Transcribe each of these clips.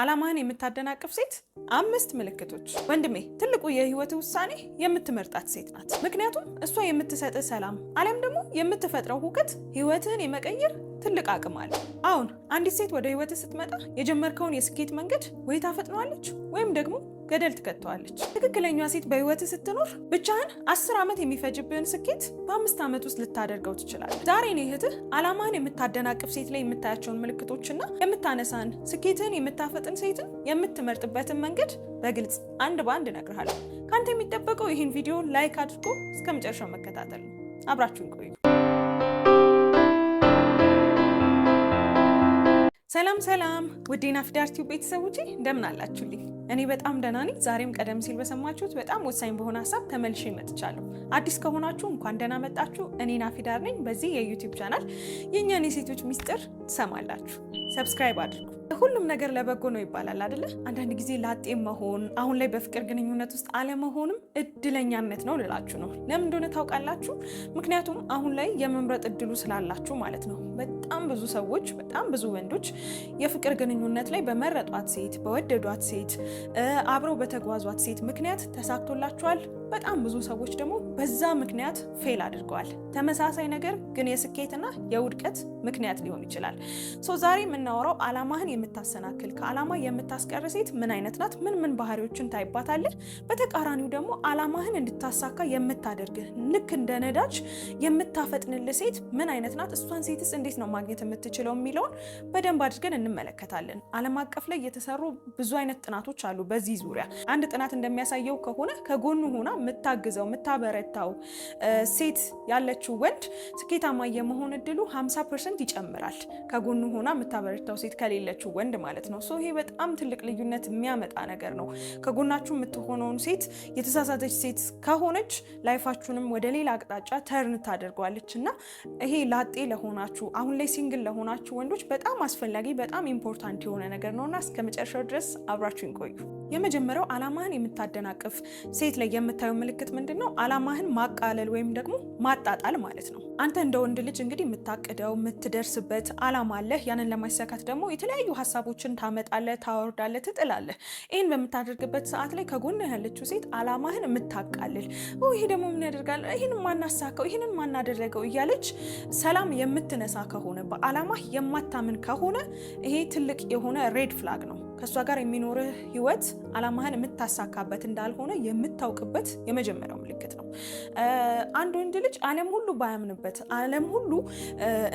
አላማህን የምታደናቅፍ ሴት 5 ምልክቶች። ወንድሜ ትልቁ የህይወት ውሳኔ የምትመርጣት ሴት ናት። ምክንያቱም እሷ የምትሰጥ ሰላም አለም ደግሞ የምትፈጥረው ሁከት ህይወትህን የመቀየር ትልቅ አቅም አለ። አሁን አንዲት ሴት ወደ ህይወትህ ስትመጣ የጀመርከውን የስኬት መንገድ ወይ ታፈጥነዋለች ወይም ደግሞ ገደል ትከተዋለች። ትክክለኛዋ ሴት በህይወትህ ስትኖር ብቻህን 10 ዓመት የሚፈጅብህን ስኬት በ5 ዓመት ውስጥ ልታደርገው ትችላለህ። ዛሬ ነው እህትህ አላማህን የምታደናቅፍ ሴት ላይ የምታያቸውን ምልክቶችና የምታነሳን ስኬትህን የምታፈጥን ሴትን የምትመርጥበትን መንገድ በግልጽ አንድ በአንድ እነግርሃለሁ። ካንተ የሚጠበቀው ይህን ቪዲዮ ላይክ አድርጎ እስከ መጨረሻው መከታተል ነው። አብራችሁን ቆዩ። ሰላም ውድ የናፊዳር ቲዩብ ቤተሰቦቼ እንደምን አላችሁልኝ? እኔ በጣም ደህና ነኝ። ዛሬም ቀደም ሲል በሰማችሁት በጣም ወሳኝ በሆነ ሀሳብ ተመልሼ መጥቻለሁ። አዲስ ከሆናችሁ እንኳን ደህና መጣችሁ። እኔ ናፊዳር ነኝ። በዚህ የዩቲዩብ ቻናል የእኛን የሴቶች ሚስጥር ትሰማላችሁ። ሰብስክራይብ አድርጉ። ሁሉም ነገር ለበጎ ነው ይባላል አይደለ? አንዳንድ ጊዜ ላጤ መሆን፣ አሁን ላይ በፍቅር ግንኙነት ውስጥ አለመሆንም እድለኛነት ነው ልላችሁ ነው። ለምን እንደሆነ ታውቃላችሁ? ምክንያቱም አሁን ላይ የመምረጥ እድሉ ስላላችሁ ማለት ነው። በጣም ብዙ ሰዎች፣ በጣም ብዙ ወንዶች የፍቅር ግንኙነት ላይ በመረጧት ሴት፣ በወደዷት ሴት፣ አብረው በተጓዟት ሴት ምክንያት ተሳክቶላቸዋል። በጣም ብዙ ሰዎች ደግሞ በዛ ምክንያት ፌል አድርገዋል። ተመሳሳይ ነገር ግን የስኬትና የውድቀት ምክንያት ሊሆን ይችላል። ዛሬ የምናወራው አላማህን የምታሰናክል ከአላማ የምታስቀር ሴት ምን አይነት ናት? ምን ባህሪዎችን ታይባታለህ? በተቃራኒው ደግሞ አላማህን እንድታሳካ የምታደርግህ ልክ እንደ ነዳጅ የምታፈጥንልህ ሴት ምን አይነት ናት? እሷን ሴትስ እንዴት ነው ማግኘት የምትችለው የሚለውን በደንብ አድርገን እንመለከታለን። ዓለም አቀፍ ላይ የተሰሩ ብዙ አይነት ጥናቶች አሉ በዚህ ዙሪያ። አንድ ጥናት እንደሚያሳየው ከሆነ ከጎኑ ሆና የምታግዘው የምታበረታው ሴት ያለችው ወንድ ስኬታማ የመሆን እድሉ 50% ይጨምራል፣ ከጎኑ ሆና የምታበረታው ሴት ከሌለችው ወንድ ማለት ነው። ይሄ በጣም ትልቅ ልዩነት የሚያመጣ ነገር ነው። ከጎናችሁ የምትሆነውን ሴት የተሳሳተች ሴት ከሆነች ላይፋችሁንም ወደ ሌላ አቅጣጫ ተርን ታደርጓለች እና ይሄ ላጤ ለሆናችሁ አሁን ላይ ሲንግል ለሆናችሁ ወንዶች በጣም አስፈላጊ በጣም ኢምፖርታንት የሆነ ነገር ነውና እስከ መጨረሻው ድረስ አብራችሁን ቆዩ። የመጀመሪያው አላማህን የምታደናቅፍ ሴት ላይ የምታየው ምልክት ምንድነው? አላማህን ማቃለል ወይም ደግሞ ማጣጣል ማለት ነው። አንተ እንደ ወንድ ልጅ እንግዲህ የምታቅደው የምትደርስበት አላማ አለህ። ያንን ለማሳካት ደግሞ የተለያዩ ሀሳቦችን ታመጣለህ፣ ታወርዳለህ፣ ትጥላለህ። ይህን በምታደርግበት ሰዓት ላይ ከጎንህ ያለችው ሴት አላማህን የምታቃልል ይሄ ደግሞ ምን ያደርጋል፣ ይህን ማናሳካው፣ ይህንን ማናደረገው እያለች ሰላም የምትነሳ ከሆነ በአላማህ የማታምን ከሆነ ይሄ ትልቅ የሆነ ሬድ ፍላግ ነው። ከእሷ ጋር የሚኖርህ ህይወት አላማህን የምታሳካበት እንዳልሆነ የምታውቅበት የመጀመሪያው ምልክት ነው። አንድ ወንድ ልጅ ዓለም ሁሉ ባያምንበት ዓለም ሁሉ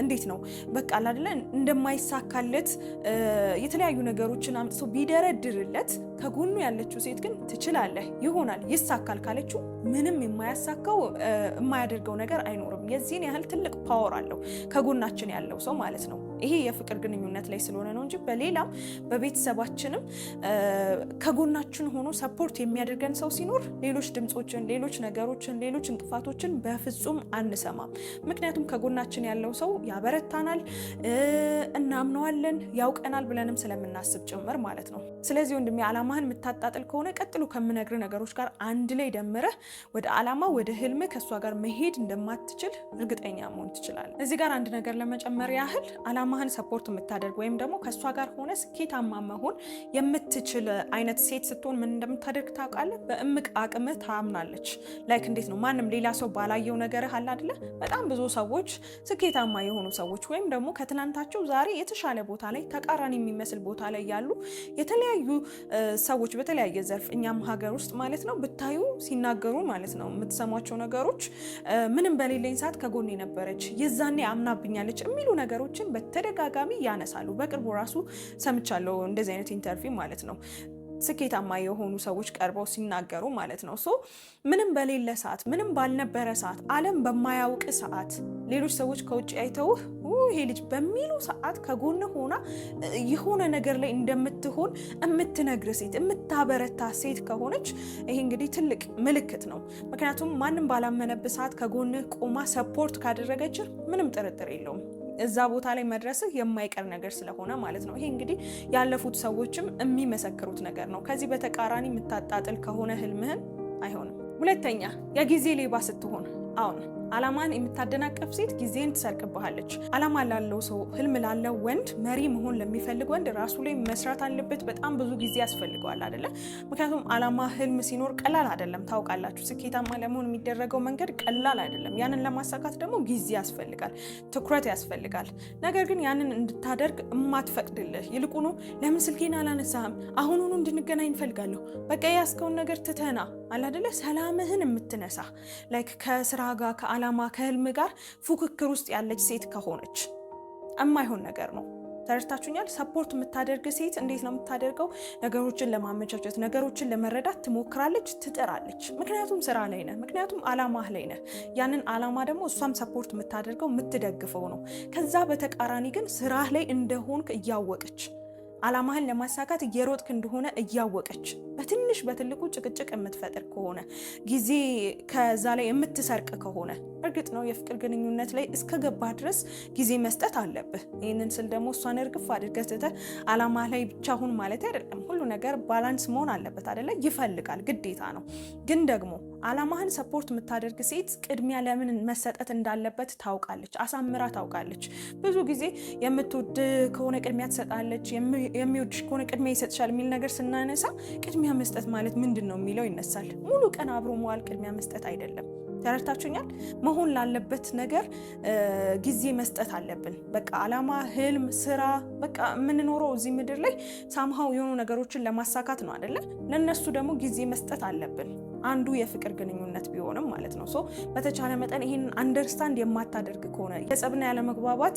እንዴት ነው በቃ አይደለ እንደማይሳካለት የተለያዩ ነገሮችን አምጥቶ ቢደረድርለት ከጎኑ ያለችው ሴት ግን ትችላለህ፣ ይሆናል፣ ይሳካል ካለችው ምንም የማያሳካው የማያደርገው ነገር አይኖርም። የዚህን ያህል ትልቅ ፓወር አለው ከጎናችን ያለው ሰው ማለት ነው። ይሄ የፍቅር ግንኙነት ላይ ስለሆነ ነው እንጂ በሌላም በቤተሰባችንም ከጎናችን ሆኖ ሰፖርት የሚያደርገን ሰው ሲኖር ሌሎች ድምጾችን፣ ሌሎች ነገሮችን፣ ሌሎች እንቅፋቶችን በፍጹም አንሰማም። ምክንያቱም ከጎናችን ያለው ሰው ያበረታናል፣ እናምነዋለን፣ ያውቀናል ብለንም ስለምናስብ ጭምር ማለት ነው። ስለዚህ ወንድሜ አላማህን የምታጣጥል ከሆነ ቀጥሎ ከምነግርህ ነገሮች ጋር አንድ ላይ ደምረህ ወደ አላማ ወደ ህልም ከእሷ ጋር መሄድ እንደማትችል እርግጠኛ መሆን ትችላለህ። እዚህ ጋር አንድ ነገር ለመጨመር ያህል አላማህን ሰፖርት የምታደርግ ወይም ደግሞ ከእሷ ጋር ሆነ ስኬታማ መሆን የምትችል አይነት ሴት ስትሆን ምን እንደምታደርግ ታውቃለህ? በእምቅ አቅምህ ታምናለች። ላይክ እንዴት ነው ማንም ሌላ ሰው ባላየው ነገር አለ አይደለ? በጣም ብዙ ሰዎች ስኬታማ የሆኑ ሰዎች ወይም ደግሞ ከትናንታቸው ዛሬ የተሻለ ቦታ ላይ ተቃራኒ የሚመስል ቦታ ላይ ያሉ የተለያዩ ሰዎች በተለያየ ዘርፍ እኛም ሀገር ውስጥ ማለት ነው ብታዩ ሲናገሩ ማለት ነው የምትሰሟቸው ነገሮች ምንም በሌለኝ ሰዓት ከጎን የነበረች የዛኔ አምናብኛለች የሚሉ ነገሮችን በተደጋጋሚ ያነሳሉ። በቅርቡ ራሱ ሰምቻለሁ እንደዚህ አይነት ኢንተርቪው ማለት ነው ስኬታማ የሆኑ ሰዎች ቀርበው ሲናገሩ ማለት ነው። ምንም በሌለ ሰዓት፣ ምንም ባልነበረ ሰዓት፣ ዓለም በማያውቅ ሰዓት ሌሎች ሰዎች ከውጭ አይተውህ ይሄ ልጅ በሚሉ ሰዓት ከጎን ሆና የሆነ ነገር ላይ እንደምትሆን የምትነግር ሴት፣ የምታበረታ ሴት ከሆነች ይሄ እንግዲህ ትልቅ ምልክት ነው። ምክንያቱም ማንም ባላመነብህ ሰዓት ከጎንህ ቆማ ሰፖርት ካደረገች ምንም ጥርጥር የለውም እዛ ቦታ ላይ መድረስህ የማይቀር ነገር ስለሆነ ማለት ነው። ይሄ እንግዲህ ያለፉት ሰዎችም የሚመሰክሩት ነገር ነው። ከዚህ በተቃራኒ የምታጣጥል ከሆነ ህልምህን አይሆንም። ሁለተኛ የጊዜ ሌባ ስትሆን አሁን አላማን የምታደናቀፍ ሴት ጊዜን ትሰርቅብሃለች። አላማ ላለው ሰው፣ ህልም ላለው ወንድ፣ መሪ መሆን ለሚፈልግ ወንድ ራሱ ላይ መስራት አለበት። በጣም ብዙ ጊዜ ያስፈልገዋል አይደለ? ምክንያቱም አላማ ህልም ሲኖር ቀላል አይደለም። ታውቃላችሁ፣ ስኬታማ ለመሆን የሚደረገው መንገድ ቀላል አይደለም። ያንን ለማሳካት ደግሞ ጊዜ ያስፈልጋል፣ ትኩረት ያስፈልጋል። ነገር ግን ያንን እንድታደርግ የማትፈቅድልህ ይልቁኑ ለምን ስልኬን አላነሳህም? አሁኑኑ እንድንገናኝ እንፈልጋለሁ። በቃ ያስከውን ነገር ትተና አለ አይደለ? ሰላምህን የምትነሳ ላይክ ከስራ ጋር ከአላማ ከህልም ጋር ፉክክር ውስጥ ያለች ሴት ከሆነች የማይሆን ነገር ነው። ተረድታችሁኛል? ሰፖርት የምታደርግ ሴት እንዴት ነው የምታደርገው? ነገሮችን ለማመቻቸት ነገሮችን ለመረዳት ትሞክራለች፣ ትጥራለች። ምክንያቱም ስራ ላይ ነህ፣ ምክንያቱም አላማህ ላይ ነህ። ያንን አላማ ደግሞ እሷም ሰፖርት የምታደርገው የምትደግፈው ነው። ከዛ በተቃራኒ ግን ስራህ ላይ እንደሆንክ እያወቀች አላማህን ለማሳካት እየሮጥክ እንደሆነ እያወቀች በትንሽ በትልቁ ጭቅጭቅ የምትፈጥር ከሆነ ጊዜ ከዛ ላይ የምትሰርቅ ከሆነ እርግጥ ነው የፍቅር ግንኙነት ላይ እስከገባ ድረስ ጊዜ መስጠት አለብህ። ይህንን ስል ደግሞ እሷን እርግፍ አድርገህ ትተህ አላማ ላይ ብቻ ሁን ማለት አይደለም። ሁሉ ነገር ባላንስ መሆን አለበት አይደለ? ይፈልጋል፣ ግዴታ ነው። ግን ደግሞ አላማህን ሰፖርት የምታደርግ ሴት ቅድሚያ ለምን መሰጠት እንዳለበት ታውቃለች፣ አሳምራ ታውቃለች። ብዙ ጊዜ የምትወድ ከሆነ ቅድሚያ ትሰጣለች፣ የሚወድሽ ከሆነ ቅድሚያ ይሰጥሻል የሚል ነገር ስናነሳ ቅድሚያ መስጠት ማለት ምንድን ነው የሚለው ይነሳል። ሙሉ ቀን አብሮ መዋል ቅድሚያ መስጠት አይደለም። ተረድታችሁኛል? መሆን ላለበት ነገር ጊዜ መስጠት አለብን። በቃ አላማ፣ ህልም፣ ስራ በቃ የምንኖረው እዚህ ምድር ላይ ሳምሃው የሆኑ ነገሮችን ለማሳካት ነው አይደለ? ለነሱ ደግሞ ጊዜ መስጠት አለብን። አንዱ የፍቅር ግንኙነት ቢሆንም ማለት ነው። ሶ በተቻለ መጠን ይሄንን አንደርስታንድ የማታደርግ ከሆነ የጸብና ያለ መግባባት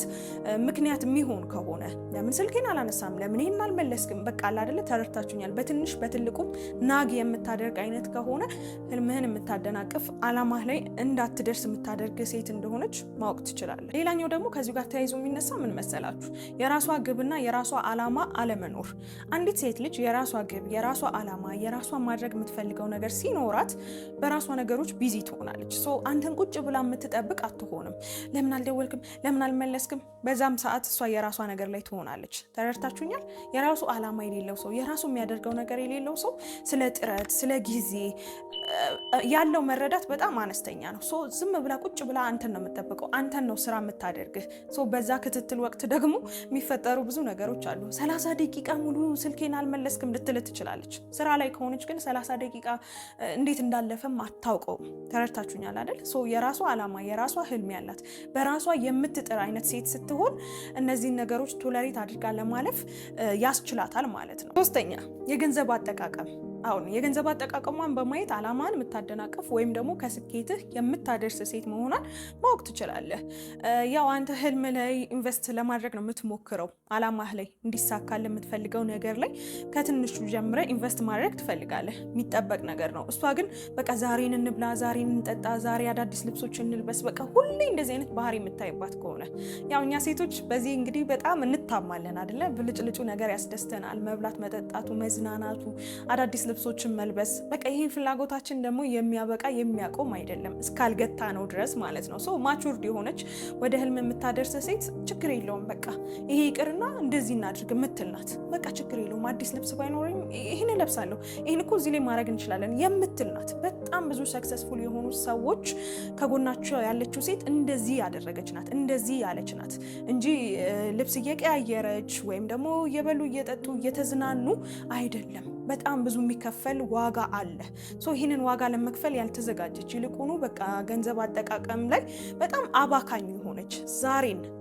ምክንያት የሚሆን ከሆነ ለምን ስልኬን አላነሳም፣ ለምን ይሄን አልመለስክም፣ በቃ አይደለ? ተረድታችሁኛል? በትንሽ በትልቁም ናግ የምታደርግ አይነት ከሆነ ህልምህን የምታደናቅፍ አላማህ ላይ እንዳትደርስ የምታደርግ ሴት እንደሆነች ማወቅ ትችላለህ። ሌላኛው ደግሞ ከዚሁ ጋር ተያይዞ የሚነሳ ምን መሰላችሁ? የራሷ ግብና የራሷ አላማ አለመኖር። አንዲት ሴት ልጅ የራሷ ግብ፣ የራሷ አላማ፣ የራሷ ማድረግ የምትፈልገው ነገር ሲኖራት በራሷ ነገሮች ቢዚ ትሆናለች። አንተን ቁጭ ብላ የምትጠብቅ አትሆንም። ለምን አልደወልክም፣ ለምን አልመለስክም? በዛም ሰዓት እሷ የራሷ ነገር ላይ ትሆናለች። ተረድታችሁኛል? የራሱ አላማ የሌለው ሰው፣ የራሱ የሚያደርገው ነገር የሌለው ሰው ስለ ጥረት ስለ ጊዜ ያለው መረዳት በጣም አነስተኛ ነው። ዝም ብላ ቁጭ ብላ አንተን ነው የምትጠብቀው፣ አንተን ነው ስራ የምታደርግህ። በዛ ክትትል ወቅት ደግሞ የሚፈጠሩ ብዙ ነገሮች አሉ። 30 ደቂቃ ሙሉ ስልኬን አልመለስክም ልትል ትችላለች። ስራ ላይ ከሆነች ግን 30 ደቂቃ እንዴት እንዳለፈም አታውቀውም። ተረድታችሁኛል አይደል? የራሷ አላማ የራሷ ህልም ያላት በራሷ የምትጥር አይነት ሴት ስትሆን እነዚህን ነገሮች ቶለሬት አድርጋ ለማለፍ ያስችላታል ማለት ነው። ሶስተኛ የገንዘብ አጠቃቀም። አሁን የገንዘብ አጠቃቀሟን በማየት አላማን የምታደናቀፍ ወይም ደግሞ ከስኬትህ የምታደርስ ሴት መሆኗን ማወቅ ትችላለህ። ያው አንተ ህልም ላይ ኢንቨስት ለማድረግ ነው የምትሞክረው፣ አላማህ ላይ እንዲሳካል የምትፈልገው ነገር ላይ ከትንሹ ጀምረ ኢንቨስት ማድረግ ትፈልጋለህ። የሚጠበቅ ነገር ነው። እሷ ግን በቃ ዛሬን እንብላ፣ ዛሬን እንጠጣ፣ ዛሬ አዳዲስ ልብሶች እንልበስ፣ በቃ ሁሌ እንደዚህ አይነት ባህሪ የምታይባት ከሆነ ያው እኛ ሴቶች በዚህ እንግዲህ በጣም እንታማለን አይደለ? ብልጭልጩ ነገር ያስደስተናል። መብላት፣ መጠጣቱ፣ መዝናናቱ፣ አዳዲስ ልብሶችን መልበስ፣ በቃ ይሄ ፍላጎታችን ደግሞ የሚያበቃ የሚያቆም አይደለም እስካልገታ ነው ድረስ ማለት ነው። ማቹርድ የሆነች ወደ ህልም የምታደርስ ሴት ችግር የለውም በቃ ይሄ ይቅርና እንደዚህ እናድርግ የምትል ናት። በቃ ችግር የለውም አዲስ ልብስ ባይኖረኝ ይህን ለብሳለሁ፣ ይህን እኮ እዚህ ላይ ማድረግ እንችላለን የምትል ናት። በጣም ብዙ ሰክሰስፉል የሆኑ ሰዎች ከጎናቸው ያለችው ሴት እንደዚህ ያደረገች ናት፣ እንደዚህ ያለች ናት እንጂ ልብስ እየቀያየረች ወይም ደግሞ እየበሉ እየጠጡ እየተዝናኑ አይደለም። በጣም ብዙ የሚከፈል ዋጋ አለ። ይህንን ዋጋ ለመክፈል ያልተዘጋጀች ይልቁኑ በቃ ገንዘብ አጠቃቀም ላይ በጣም አባካኝ የሆነች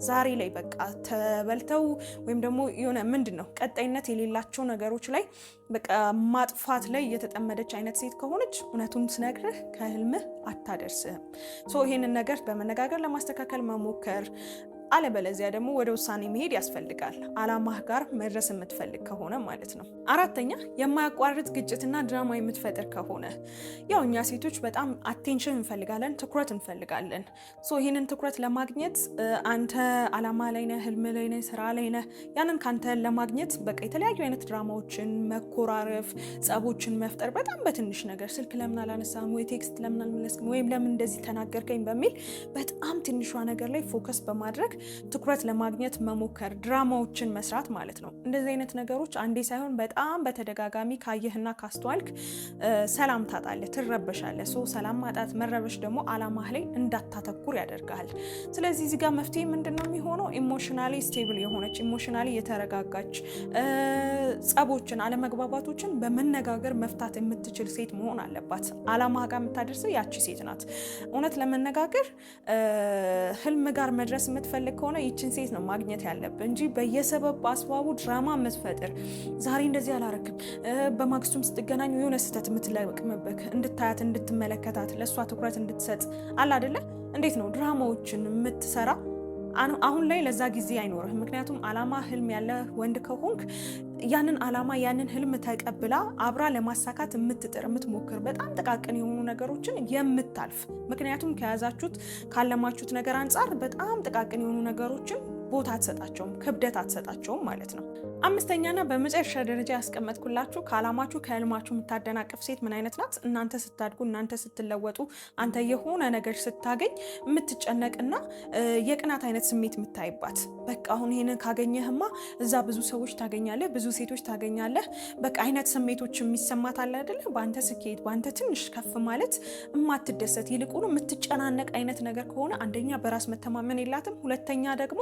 ዛሬ ላይ በቃ ተበልተው ወይም ደግሞ የሆነ ምንድን ነው ቀጣይነት የሌላቸው ነገሮች ላይ በቃ ማጥፋት ላይ የተጠመደች አይነት ሴት ከሆነች እውነቱን ስነግርህ ከህልምህ አታደርስህም። ይህንን ነገር በመነጋገር ለማስተካከል መሞከር፣ አለበለዚያ ደግሞ ወደ ውሳኔ መሄድ ያስፈልጋል። አላማህ ጋር መድረስ የምትፈልግ ከሆነ ማለት ነው። አራተኛ የማያቋርጥ ግጭትና ድራማ የምትፈጥር ከሆነ ያው እኛ ሴቶች በጣም አቴንሽን እንፈልጋለን፣ ትኩረት እንፈልጋለን። ይህንን ትኩረት ለማግኘት አንተ አላማ ላይ ነህ፣ ህልም ላይ ነህ፣ ስራ ላይ ነህ። ያንን ካንተ ለማግኘት በቃ የተለያዩ አይነት ድራማዎችን፣ መኮራረፍ፣ ጸቦችን መፍጠር በጣም በትንሽ ነገር ስልክ ለምን አላነሳም ወይ ቴክስት ለምን አልመለስክም ወይም ለምን እንደዚህ ተናገርከኝ በሚል በጣም ትንሿ ነገር ላይ ፎከስ በማድረግ ትኩረት ለማግኘት መሞከር፣ ድራማዎችን መስራት ማለት ነው። እንደዚህ አይነት ነገሮች አንዴ ሳይሆን በጣም በተደጋጋሚ ካየህና ካስተዋልክ ሰላም ታጣለህ፣ ትረበሻለህ። ሰላም ማጣት መረበሽ ደግሞ አላማህ ላይ እንዳታተኩር ያደርጋል። ስለዚህ እዚህ ጋር መፍትሄ ምንድነው የሚሆነው? ኢሞሽናሊ ስቴብል የሆነች ኢሞሽናሊ የተረጋጋች ጸቦችን፣ አለመግባባቶችን በመነጋገር መፍታት የምትችል ሴት መሆን አለባት። አላማ ጋር የምታደርሰው ያቺ ሴት ናት። እውነት ለመነጋገር ህልም ጋር መድረስ የምትፈልግ ከሆነ ይችን ሴት ነው ማግኘት ያለብህ እንጂ በየሰበብ አስባቡ ድራማ የምትፈጥር ዛሬ እንደዚህ አላረክም፣ በማግስቱም ስትገናኙ የሆነ ስህተት የምትለቅምብህ እንድታያት፣ እንድትመለከታት፣ ለእሷ ትኩረት እንድትሰጥ አለ አይደለ? እንዴት ነው ድራማዎችን የምትሰራ? አሁን ላይ ለዛ ጊዜ አይኖርህ። ምክንያቱም አላማ ህልም ያለ ወንድ ከሆንክ ያንን አላማ ያንን ህልም ተቀብላ አብራ ለማሳካት የምትጥር የምትሞክር፣ በጣም ጥቃቅን የሆኑ ነገሮችን የምታልፍ፣ ምክንያቱም ከያዛችሁት ካለማችሁት ነገር አንጻር በጣም ጥቃቅን የሆኑ ነገሮችን ቦታ አትሰጣቸውም፣ ክብደት አትሰጣቸውም ማለት ነው። አምስተኛና በመጨረሻ ደረጃ ያስቀመጥኩላችሁ ከአላማችሁ ከህልማችሁ የምታደናቅፍ ሴት ምን አይነት ናት? እናንተ ስታድጉ፣ እናንተ ስትለወጡ፣ አንተ የሆነ ነገር ስታገኝ የምትጨነቅና የቅናት አይነት ስሜት የምታይባት። በቃ አሁን ይሄንን ካገኘህማ እዛ ብዙ ሰዎች ታገኛለህ፣ ብዙ ሴቶች ታገኛለህ፣ በቃ አይነት ስሜቶች የሚሰማት አለ አይደለ? በአንተ ስኬት፣ በአንተ ትንሽ ከፍ ማለት የማትደሰት ይልቁኑ የምትጨናነቅ አይነት ነገር ከሆነ አንደኛ በራስ መተማመን የላትም፣ ሁለተኛ ደግሞ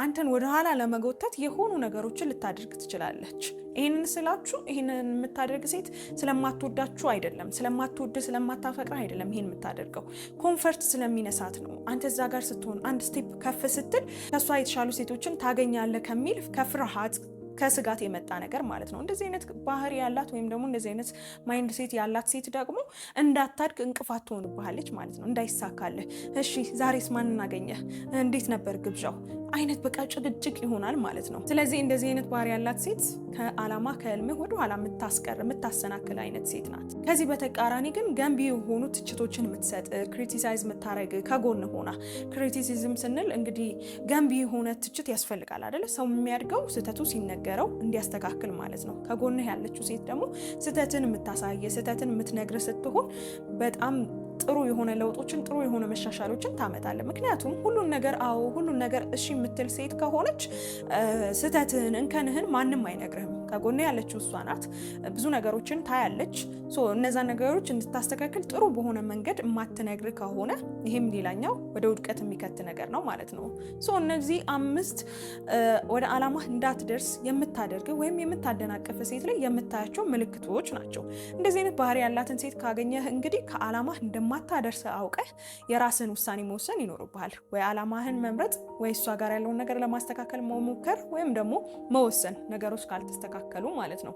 አንተን ወደኋላ ለመጎተት የሆኑ ነገሮችን ልታደርግ ትችላለች። ይህንን ስላችሁ ይህንን የምታደርግ ሴት ስለማትወዳችሁ አይደለም፣ ስለማትወድ ስለማታፈቅር አይደለም። ይህን የምታደርገው ኮንፈርት ስለሚነሳት ነው። አንተ እዛ ጋር ስትሆን አንድ ስቴፕ ከፍ ስትል ከእሷ የተሻሉ ሴቶችን ታገኛለህ ከሚል ከፍርሃት ከስጋት የመጣ ነገር ማለት ነው። እንደዚህ አይነት ባህሪ ያላት ወይም ደግሞ እንደዚህ አይነት ማይንድ ሴት ያላት ሴት ደግሞ እንዳታድግ እንቅፋት ትሆንብሃለች ማለት ነው። እንዳይሳካልህ፣ እሺ ዛሬስ ማንን አገኘህ፣ እንዴት ነበር ግብዣው አይነት በቃ ጭቅጭቅ ይሆናል ማለት ነው። ስለዚህ እንደዚህ አይነት ባህሪ ያላት ሴት ከአላማ ከህልምህ ወደ ኋላ የምታስቀር የምታሰናክል አይነት ሴት ናት። ከዚህ በተቃራኒ ግን ገንቢ የሆኑ ትችቶችን የምትሰጥ ክሪቲሳይዝ የምታረግ ከጎን ሆና፣ ክሪቲሲዝም ስንል እንግዲህ ገንቢ የሆነ ትችት ያስፈልጋል አይደለ? ሰው የሚያድገው ስህተቱ ሲነገረው እንዲያስተካክል ማለት ነው። ከጎንህ ያለችው ሴት ደግሞ ስህተትን የምታሳየ ስህተትን የምትነግር ስትሆን በጣም ጥሩ የሆነ ለውጦችን ጥሩ የሆነ መሻሻሎችን ታመጣለ። ምክንያቱም ሁሉን ነገር እሺ የምትል ሴት ከሆነች ስህተትህን እንከንህን ማንም አይነግርህም። ከጎን ያለችው እሷ ናት። ብዙ ነገሮችን ታያለች። እነዛ ነገሮች እንድታስተካክል ጥሩ በሆነ መንገድ የማትነግር ከሆነ ይህም ሌላኛው ወደ ውድቀት የሚከት ነገር ነው ማለት ነው። እነዚህ 5 ወደ አላማ እንዳትደርስ የምታደርግ ወይም የምታደናቀፍ ሴት ላይ የምታያቸው ምልክቶች ናቸው። እንደዚህ አይነት ባህሪ ያላትን ሴት ካገኘህ እንግዲህ ከአላማ እንደማታደርስ አውቀህ የራስን ውሳኔ መወሰን ይኖርብሃል። ወይ አላማህን መምረጥ ወይ እሷ ጋር ያለውን ነገር ለማስተካከል መሞከር ወይም ደግሞ መወሰን ነገሮች ካልተስተካከሉ ማለት ነው።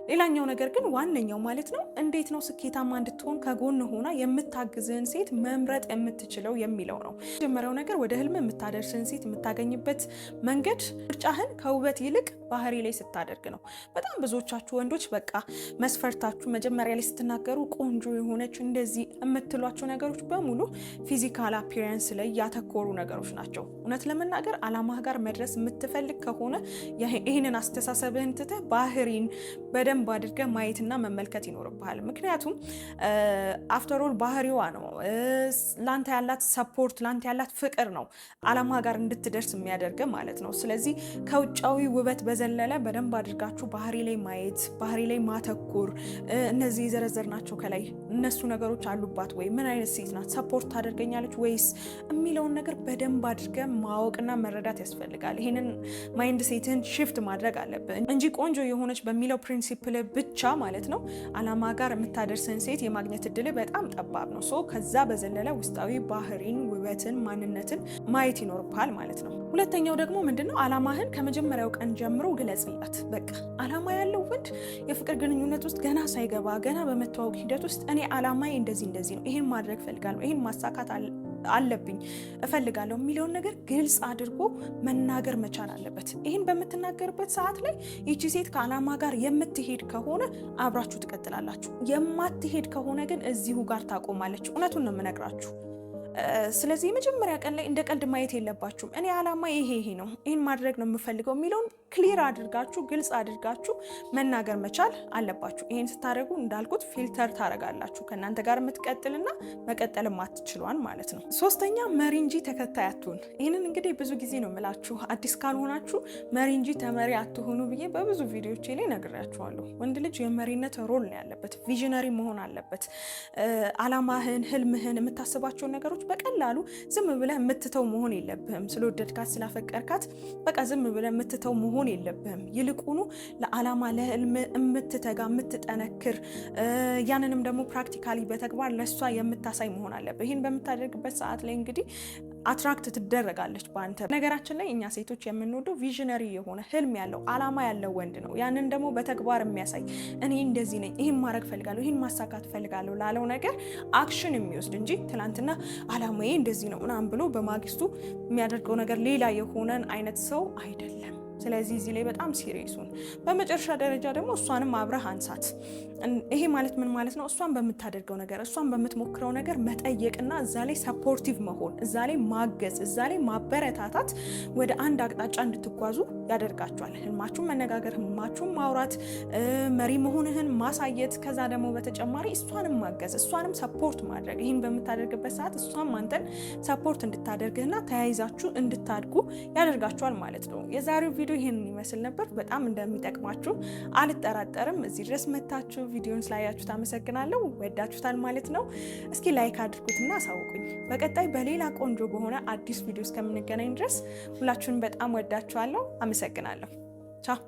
ሌላኛው ነገር ግን ዋነኛው ማለት ነው እንዴት ነው ስኬታማ እንድትሆን ከጎን ሆና የምታግዝህን ሴት መምረጥ የምትችለው የሚለው ነው። መጀመሪያው ነገር ወደ ህልም የምታደርስህን ሴት የምታገኝበት መንገድ ምርጫህን ከውበት ይልቅ ባህሪ ላይ ስታደርግ ነው። በጣም ብዙዎቻችሁ ወንዶች በቃ መስፈርታችሁ መጀመሪያ ላይ ስትናገሩ ቆንጆ የሆነች እንደዚህ የምትሏቸው ነገሮች በሙሉ ፊዚካል አፒሪያንስ ላይ ያተኮሩ ነገሮች ናቸው። እውነት ለመናገር አላማህ ጋር መድረስ የምትፈልግ ከሆነ ይህንን አስተሳሰብህን ትተህ ባህሪን በደንብ አድርገህ ማየትና መመልከት ይኖርብሃል። ምክንያቱም አፍተር ኦል ባህሪዋ ነው ላንተ ያላት ሰፖርት፣ ላንተ ያላት ፍቅር ነው አላማ ጋር እንድትደርስ የሚያደርግ ማለት ነው። ስለዚህ ከውጫዊ ውበት በዘለለ በደንብ አድርጋችሁ ባህሪ ላይ ማየት፣ ባህሪ ላይ ማተኮር፣ እነዚህ የዘረዘርናቸው ከላይ እነሱ ነገሮች አሉባት ወይ፣ ምን አይነት ሴት ናት፣ ሰፖርት ታደርገኛለች ወይስ የሚለውን ነገር በደንብ አድርገህ ማወቅና መረዳት ያስፈልጋል። ይህንን ማይንድ ሴትን ሽፍት ማድረግ አለብህ እንጂ ቆንጆ የሆነች በሚለው ፕሪንሲፕል ብቻ ማለት ነው አላማ ጋር የምታደርስን ሴት የማግኘት እድል በጣም ጠባብ ነው። ከዛ በዘለለ ውስጣዊ ባህሪን፣ ውበትን፣ ማንነትን ማየት ይኖርብሃል ማለት ነው። ሁለተኛው ደግሞ ምንድነው? አላማህን ከመጀመሪያው ቀን ጀምሮ ግለጽላት። በቃ አላማ ያለው ወንድ የፍቅር ግንኙነት ውስጥ ገና ሳይገባ ገና በመተዋወቅ ሂደት ውስጥ እኔ አላማዬ እንደዚህ ነው፣ ይሄን ማድረግ እፈልጋለሁ፣ ይሄን ማሳካት አለብኝ እፈልጋለሁ የሚለውን ነገር ግልጽ አድርጎ መናገር መቻል አለበት። ይህን በምትናገርበት ሰዓት ላይ ይቺ ሴት ከአላማ ጋር የምትሄድ ከሆነ አብራችሁ ትቀጥላላችሁ። የማትሄድ ከሆነ ግን እዚሁ ጋር ታቆማለች። እውነቱን ነው የምነግራችሁ። ስለዚህ የመጀመሪያ ቀን ላይ እንደ ቀልድ ማየት የለባችሁም። እኔ አላማ ይሄ ነው፣ ይሄን ማድረግ ነው የምፈልገው የሚለውን ክሊር አድርጋችሁ ግልጽ አድርጋችሁ መናገር መቻል አለባችሁ። ይሄን ስታደርጉ እንዳልኩት ፊልተር ታደርጋላችሁ ከእናንተ ጋር የምትቀጥልና መቀጠል ማትችሏን ማለት ነው። ሶስተኛ መሪ እንጂ ተከታይ አትሁን። ይህንን እንግዲህ ብዙ ጊዜ ነው የምላችሁ፣ አዲስ ካልሆናችሁ መሪ እንጂ ተመሪ አትሆኑ ብዬ በብዙ ቪዲዮቼ ላይ ነግራችኋለሁ። ወንድ ልጅ የመሪነት ሮል ነው ያለበት፣ ቪዥነሪ መሆን አለበት። አላማህን፣ ህልምህን፣ የምታስባቸውን ነገሮች በቀላሉ ዝም ብለህ የምትተው መሆን የለብህም። ስለወደድካት ስላፈቀርካት በቃ ዝም ብለህ የምትተው መሆን የለብህም። ይልቁኑ ለአላማ ለህልም የምትተጋ የምትጠነክር፣ ያንንም ደግሞ ፕራክቲካሊ በተግባር ለሷ የምታሳይ መሆን አለብህ። ይህን በምታደርግበት ሰዓት ላይ እንግዲህ አትራክት ትደረጋለች በአንተ። ነገራችን ላይ እኛ ሴቶች የምንወደው ቪዥነሪ የሆነ ህልም ያለው አላማ ያለው ወንድ ነው። ያንን ደግሞ በተግባር የሚያሳይ እኔ እንደዚህ ነኝ፣ ይህን ማድረግ ፈልጋለሁ፣ ይህን ማሳካት ፈልጋለሁ ላለው ነገር አክሽን የሚወስድ እንጂ ትናንትና አላማዬ እንደዚህ ነው ምናምን ብሎ በማግስቱ የሚያደርገው ነገር ሌላ የሆነን አይነት ሰው አይደለም። ስለዚህ እዚህ ላይ በጣም ሲሪየሱን። በመጨረሻ ደረጃ ደግሞ እሷንም አብረህ አንሳት። ይሄ ማለት ምን ማለት ነው? እሷን በምታደርገው ነገር፣ እሷን በምትሞክረው ነገር መጠየቅና እዛ ላይ ሰፖርቲቭ መሆን፣ እዛ ላይ ማገዝ፣ እዛ ላይ ማበረታታት ወደ አንድ አቅጣጫ እንድትጓዙ ያደርጋችኋል። ህልማችሁን መነጋገር፣ ህልማችሁን ማውራት፣ መሪ መሆንህን ማሳየት፣ ከዛ ደግሞ በተጨማሪ እሷንም ማገዝ፣ እሷንም ሰፖርት ማድረግ። ይህን በምታደርግበት ሰዓት እሷም አንተን ሰፖርት እንድታደርግህና ተያይዛችሁ እንድታድጉ ያደርጋችኋል ማለት ነው። የዛሬው ቪዲዮ ይህንን ይመስል ነበር። በጣም እንደሚጠቅማችሁ አልጠራጠርም። እዚህ ድረስ መታችሁ ቪዲዮን ስላያችሁት አመሰግናለሁ። ወዳችሁታል ማለት ነው። እስኪ ላይክ አድርጉትና አሳውቁኝ። በቀጣይ በሌላ ቆንጆ በሆነ አዲስ ቪዲዮ እስከምንገናኝ ድረስ ሁላችሁን በጣም ወዳችኋለሁ። አመሰግናለሁ። ቻው